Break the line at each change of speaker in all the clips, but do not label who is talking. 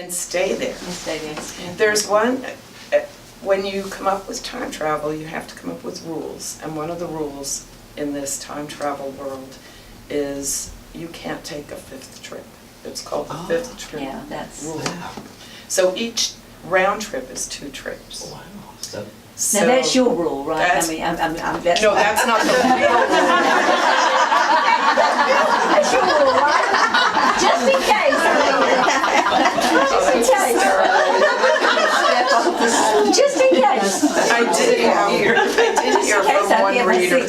and stay there.
And stay there.
There's one, when you come up with time travel, you have to come up with rules. And one of the rules in this time travel world is you can't take a fifth trip. It's called the fifth trip
Yeah, that's.
rule. So each round trip is 2 trips.
Wow.
So
Now that's your rule, right?
that's-
I mean, that's.
No, that's not the real rule.
That's your rule, right? Just in case. Just in case. Just in case.
I did hear from one reader.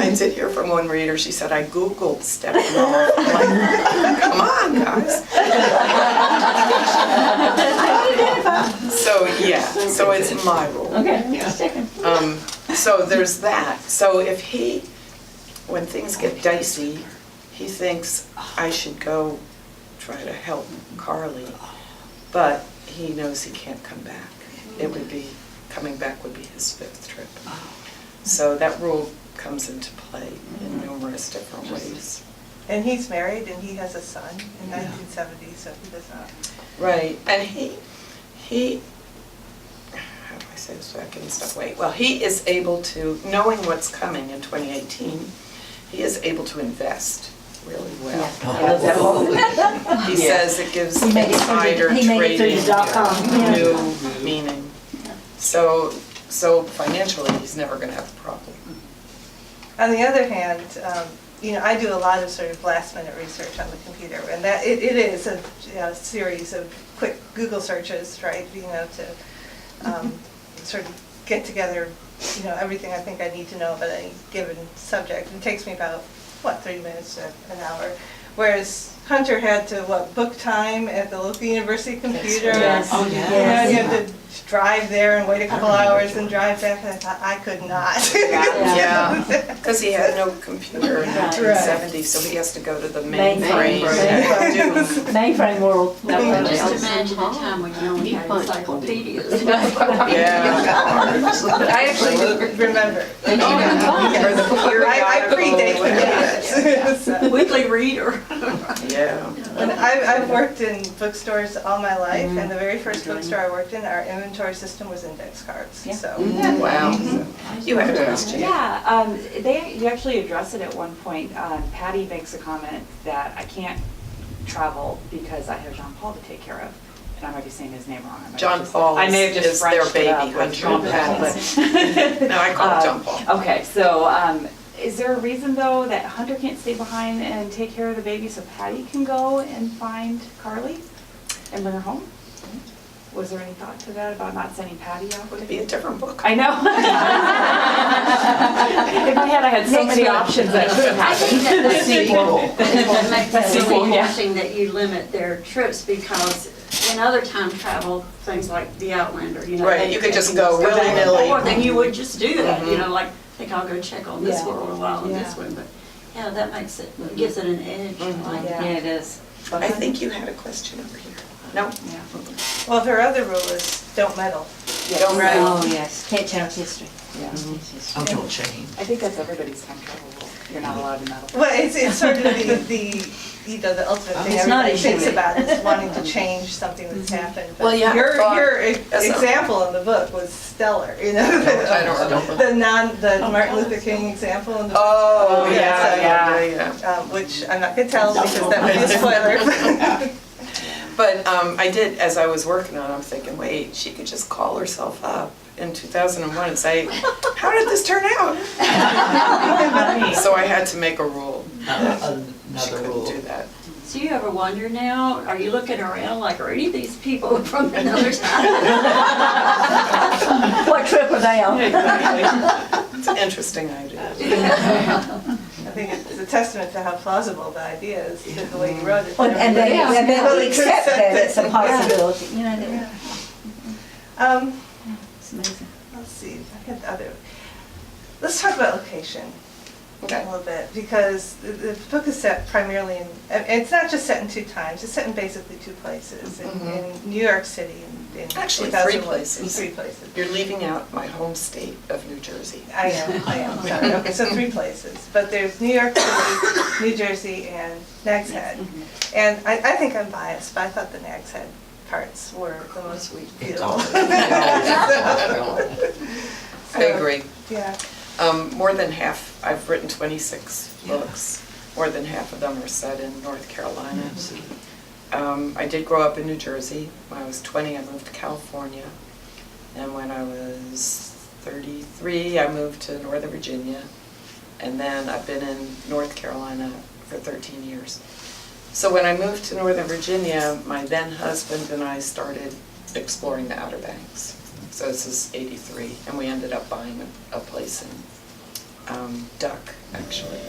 I did hear from one reader, she said, I Googled stepping off. I'm like, come on, guys. So, yeah, so it's my rule.
Okay, just checking.
So there's that. So if when things get dicey, he thinks I should go try to help Carly, but he knows he can't come back. Coming back would be his 5th trip. So that rule comes into play in numerous different ways.
And he's married and he has a son in 1970, so he does not.
Right, and he, how do I say this without giving stuff away? Well, he is able to, knowing what's coming in 2018, he is able to invest really well. He says it gives insider trading new meaning. So financially, he's never going to have a problem.
On the other hand, I do a lot of sort of last minute research on the computer, and that it is a series of quick Google searches, right? To sort of get together, everything I think I need to know about any given subject. It takes me about 30 minutes to an hour, whereas Hunter had to book time at the local university computer.
Yes.
Oh yeah. You had to drive there and wait a couple hours and drive back. And I thought I could not.
Yeah, because he had no computer in 1970, so he has to go to the mainframe.
Mainframe world.
Just imagine a time when you only had encyclopedias.
I actually remember. I predate computers.
Weekly reader.
Yeah.
And I've worked in bookstores all my life, and the very first bookstore I worked in, our inventory system was index cards.
Yeah.
So.
Wow. You had a question.
Yeah, you actually address it at one point. Patty makes a comment that I can't travel because I have John Paul to take care of. And I might be saying his name wrong. I may have just
their
Frenched it up
baby,
with
John Paul. No, I call it John Paul.
Okay, so is there a reason though that Hunter can't stay behind and take care of the baby so Patty can go and find Carly and bring her home? Was there any thought to that about not sending Patty out?
Would be a different book.
I know. In my head, I had so many options that could
I think that the sequel makes it
sequel,
really
yeah.
interesting that you limit their trips, because in other time travel, things like the Outlander,
Right,
they
you could
take
just
you
go
back and
willy-nilly.
forth, and you would just do that,
Mhm.
like, I think I'll go check on this
Yeah.
world a while and this one, but yeah, that makes it, gives it an edge.
Mhm.
Like,
Yeah, it is.
I think you had a question over here. No?
Yeah.
Well, her other rule is don't meddle.
Don't write.
Oh, yes. Can't change history.
Yeah.
Oh, don't change.
I think that's everybody's time travel rule. You're not allowed to meddle.
Well, it's sort of the ultimate thing
It's not
everybody thinks
easy.
about is wanting to change something that's happened. But
Well, yeah,
your
that's a-
example in the book was stellar.
I don't remember.
the Martin Luther King example in the book.
Oh,
so,
yeah.
which I'm not gonna tell because that would be a spoiler.
But I did, as I was working on it, I'm thinking, wait, she could just call herself up in 2001 and say, how did this turn out? So I had to make a rule. She
Another
couldn't
rule.
do that.
So you ever wonder now, are you looking around like, are any of these people from another time?
What trip are they on?
It's an interesting idea.
I think it's a testament to how plausible the idea is, to the way you wrote it.
Well, and then we accept that it's a possibility, It's amazing.
Let's see, let's talk about location.
Okay.
a little bit, because the book is set primarily in, and it's not just set in 2 times, it's set in basically 2 places, in New York City in
Actually,
2001.
3 places.
3 places.
You're leaving out my home state of New Jersey.
I am, sorry. Okay, so 3 places. But there's New York City, New Jersey, and Nag's Head. And I think I'm biased, but I thought the Nag's Head parts were the most beautiful.
I agree.
Yeah.
More than half, I've written 26 books. More than half of them are set in North Carolina. I did grow up in New Jersey. When I was 20, I moved to California. And when I was 33, I moved to Northern Virginia. And then I've been in North Carolina for 13 years. So when I moved to Northern Virginia, my then husband and I started exploring the Outer Banks. So this is 83, and we ended up buying a place in Duck, actually.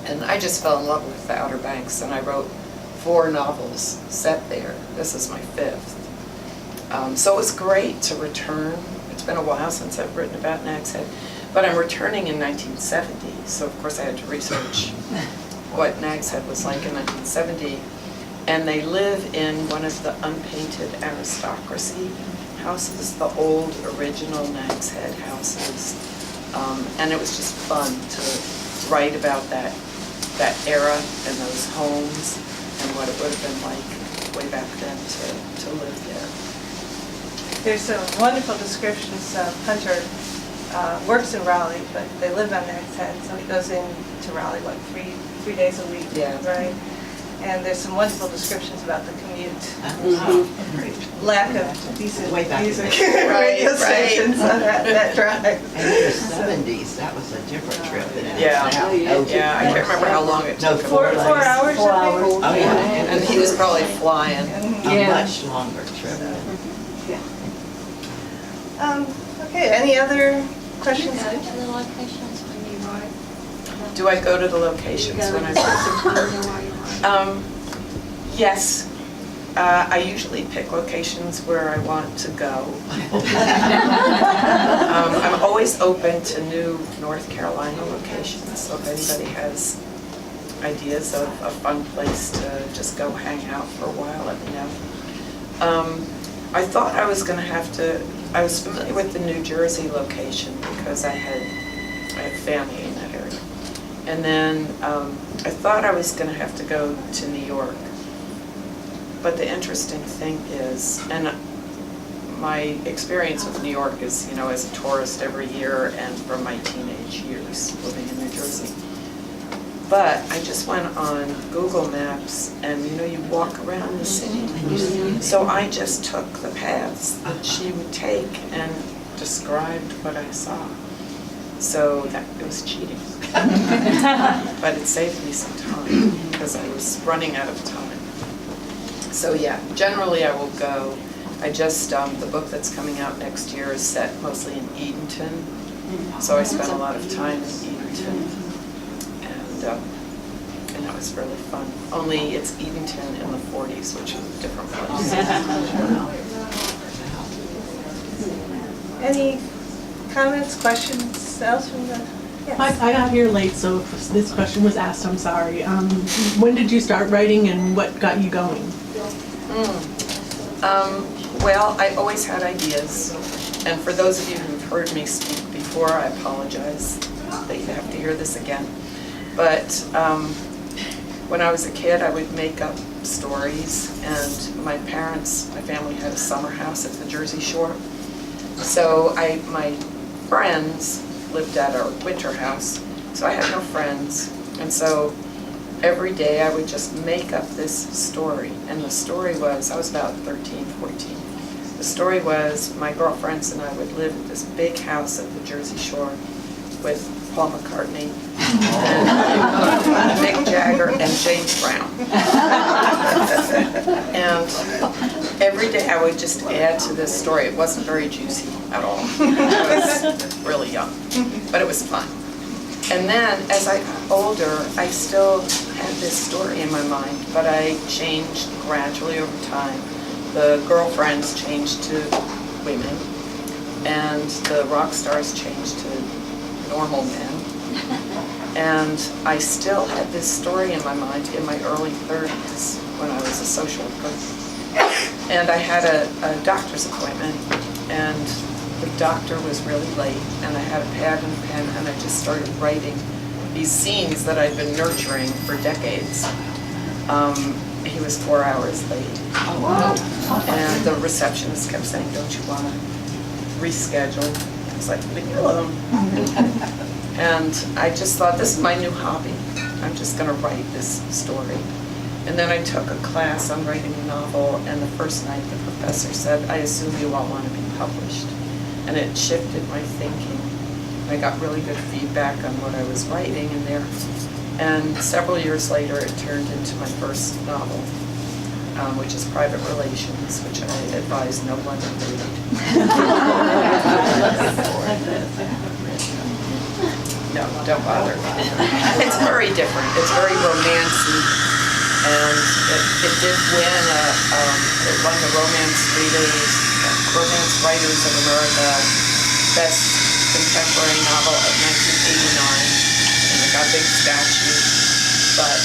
And I just fell in love with the Outer Banks, and I wrote 4 novels set there. This is my 5th. So it was great to return. It's been a while since I've written about Nag's Head, but I'm returning in 1970, so of course I had to research what Nag's Head was like in 1970. And they live in one of the unpainted aristocracy houses, the old original Nag's Head houses. And it was just fun to write about that era and those homes and what it would have been like way back then to live there.
There's some wonderful descriptions. Hunter works in Raleigh, but they live on Nag's Head, so he goes in to Raleigh like three days a week, right? And there's some wonderful descriptions about the commute. Lack of decent music radio stations on that drive.
And in the 70s, that was a different trip than it is
Yeah.
now.
Yeah, I can't remember how long it took.
4 hours, I think.
Oh, yeah.
And he was probably flying.
A much longer trip.
Okay, any other questions?
You go to the locations when you write?
Do I go to the locations when I write? Yes. I usually pick locations where I want to go. I'm always open to new North Carolina locations, so if anybody has ideas of a fun place to just go hang out for a while, let me know. I thought I was going to have to, I was familiar with the New Jersey location because I had family in that area. And then I thought I was going to have to go to New York. But the interesting thing is, and my experience with New York is, as a tourist every year and from my teenage years living in New Jersey. But I just went on Google Maps and, you walk around the city. So I just took the paths that she would take and described what I saw. So it was cheating. But it saved me some time because I was running out of time. So yeah, generally I will go. I just, the book that's coming out next year is set mostly in Edenton. So I spent a lot of time in Edenton. And that was really fun. Only it's Edenton in the 40s, which is a different place.
Any comments, questions else from the? Yes.
I got here late, so if this question was asked, I'm sorry. When did you start writing and what got you going?
Well, I always had ideas. And for those of you who've heard me speak before, I apologize that you have to hear this again. But when I was a kid, I would make up stories. And my family had a summer house at the Jersey Shore. So my friends lived at our winter house, so I had no friends. And so every day I would just make up this story. And the story was, I was about 13, 14. The story was my girlfriends and I would live at this big house at the Jersey Shore with Paul McCartney and Mick Jagger and James Brown. And every day I would just add to this story. It wasn't very juicy at all. I was really young, but it was fun. And then as I got older, I still had this story in my mind, but I changed gradually over time. The girlfriends changed to women, and the rock stars changed to normal men. And I still had this story in my mind in my early 30s when I was a social worker. And I had a doctor's appointment, and the doctor was really late, and I had a pad and a pen, and I just started writing these scenes that I'd been nurturing for decades. He was 4 hours late.
Oh, wow.
And the receptionist kept saying, "Don't you want to reschedule?" I was like, "Leave me alone." And I just thought, this is my new hobby. I'm just going to write this story. And then I took a class on writing a novel, and the first night the professor said, "I assume you all want to be published." And it shifted my thinking. I got really good feedback on what I was writing in there. And several years later, it turned into my first novel, which is Private Relations, which I advise no one to read. No, don't bother. It's very different. It's very romancy, and it did win. It won the Romance Writers of America Best Contemporary Novel of 1989, and it got a big statue. But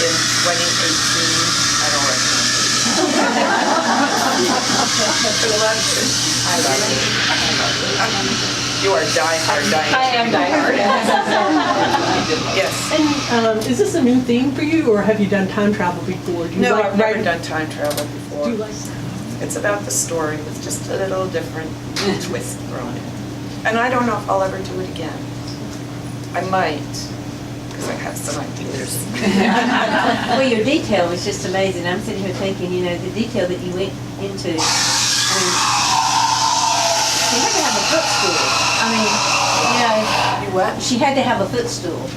in 2018, I don't recommend it. I love it. You are diehard, Diane.
I am diehard.
Yes.
And is this a new thing for you, or have you done time travel before? Do you
No,
like
I've never
writing?
done time travel before.
Do you like?
It's about the story with just a little different twist thrown in. And I don't know if I'll ever do it again. I might, because I have some ideas.
Well, your detail was just amazing. I'm sitting here thinking, you know, the detail that you went into. I mean, she had to have a footstool. I mean, you know,
You what?
she had to have a footstool.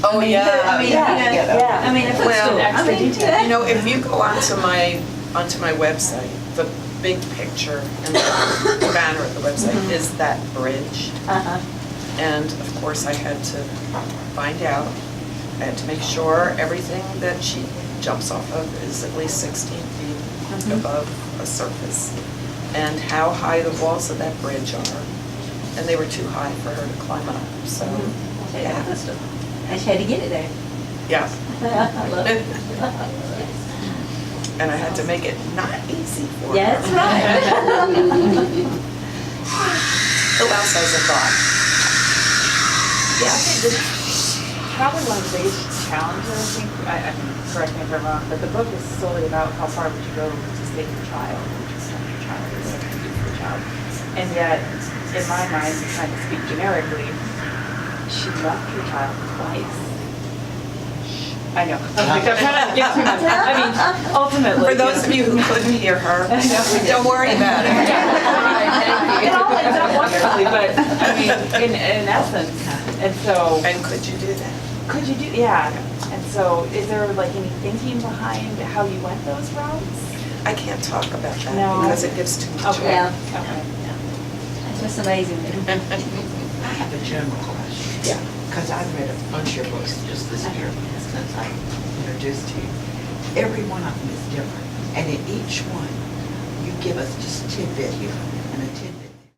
Oh,
I mean,
yeah.
I mean,
Yeah.
I mean, a footstool.
Well,
I mean,
You know, if you go onto my website, the big picture and the banner of the website is that bridge.
Uh-huh.
And of course, I had to find out, I had to make sure everything that she jumps off of is at least 16 feet above a surface, and how high the walls of that bridge are. And they were too high for her to climb up, so,
She had a footstool. And she had to get it there.
yeah.
I love it.
And I had to make it not easy for her.
Yeah, that's right.
Who else has a thought?
Yeah, I think this probably one of the biggest challenges, I think, I mean, correct me if I'm wrong, but the book is solely about how far would you go to save your child, just not your child, is what you do for your child. And yet, in my mind, trying to speak generically, she left her child twice. I know, I'm trying to get too much. I mean, ultimately.
For those of you who couldn't hear her, don't worry about it.
It all ends up wonderfully, but, I mean, in essence, and so.
And could you do that?
Could you do, yeah, and so is there like any thinking behind how you went those routes?
I can't talk about that
No.
because it gives too much.
Okay.
Yeah.
Okay.
It's just amazing.
I have a general question.
Yeah.
Because I've read a bunch of your books just this year since I introduced you. Every one of them is different. And in each one, you give us just a tidbit here and a tidbit